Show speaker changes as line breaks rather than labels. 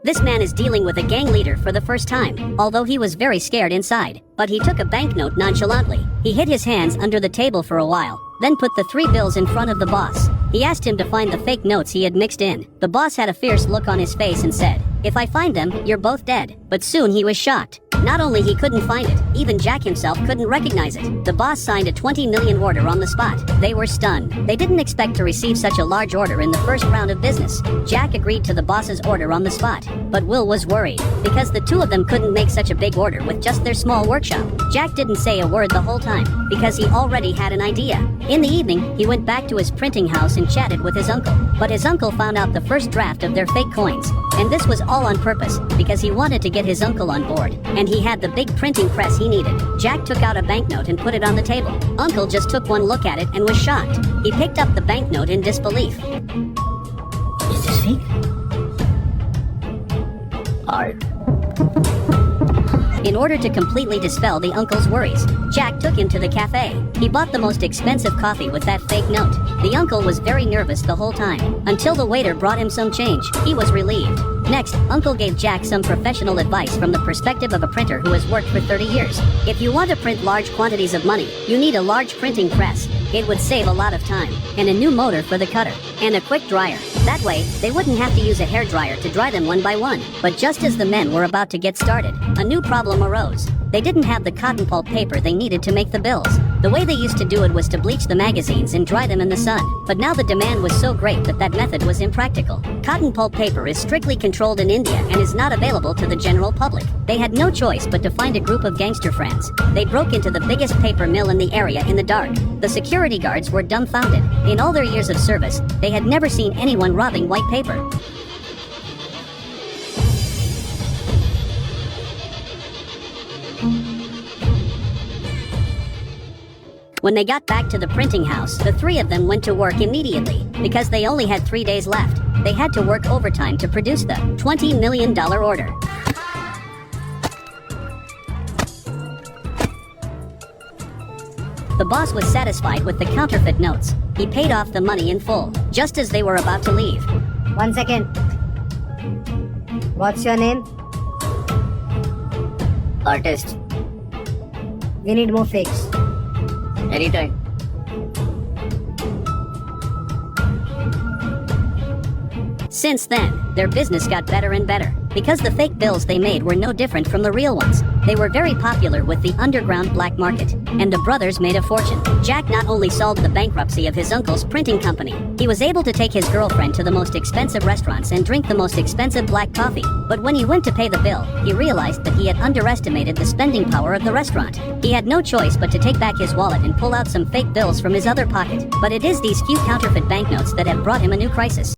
This man is dealing with a gang leader for the first time, although he was very scared inside. But he took a banknote nonchalantly. He hid his hands under the table for a while, then put the 3 bills in front of the boss. He asked him to find the fake notes he had mixed in. The boss had a fierce look on his face and said, "If I find them, you're both dead." But soon he was shocked. Not only he couldn't find it, even Jack himself couldn't recognize it. The boss signed a 20 million order on the spot. They were stunned. They didn't expect to receive such a large order in the first round of business. Jack agreed to the boss's order on the spot, but Will was worried, because the two of them couldn't make such a big order with just their small workshop. Jack didn't say a word the whole time, because he already had an idea. In the evening, he went back to his printing house and chatted with his uncle. But his uncle found out the first draft of their fake coins, and this was all on purpose, because he wanted to get his uncle on board, and he had the big printing press he needed. Jack took out a banknote and put it on the table. Uncle just took one look at it and was shocked. He picked up the banknote in disbelief.
Is this fake? Art.
In order to completely dispel the uncle's worries, Jack took him to the cafe. He bought the most expensive coffee with that fake note. The uncle was very nervous the whole time, until the waiter brought him some change. He was relieved. Next, Uncle gave Jack some professional advice from the perspective of a printer who has worked for 30 years. If you want to print large quantities of money, you need a large printing press. It would save a lot of time, and a new motor for the cutter, and a quick dryer. That way, they wouldn't have to use a hairdryer to dry them one by one. But just as the men were about to get started, a new problem arose. They didn't have the cotton pulp paper they needed to make the bills. The way they used to do it was to bleach the magazines and dry them in the sun. But now the demand was so great that method was impractical. Cotton pulp paper is strictly controlled in India and is not available to the general public. They had no choice but to find a group of gangster friends. They broke into the biggest paper mill in the area in the dark. The security guards were dumbfounded. In all their years of service, they had never seen anyone robbing white paper. When they got back to the printing house, the 3 of them went to work immediately. Because they only had 3 days left, they had to work overtime to produce the $20 million order. The boss was satisfied with the counterfeit notes. He paid off the money in full, just as they were about to leave.
1 second. What's your name?
Artist.
We need more fakes.
Anytime.
Since then, their business got better and better, because the fake bills they made were no different from the real ones. They were very popular with the underground black market, and the brothers made a fortune. Jack not only solved the bankruptcy of his uncle's printing company, he was able to take his girlfriend to the most expensive restaurants and drink the most expensive black coffee. But when he went to pay the bill, he realized that he had underestimated the spending power of the restaurant. He had no choice but to take back his wallet and pull out some fake bills from his other pocket. But it is these few counterfeit banknotes that have brought him a new crisis.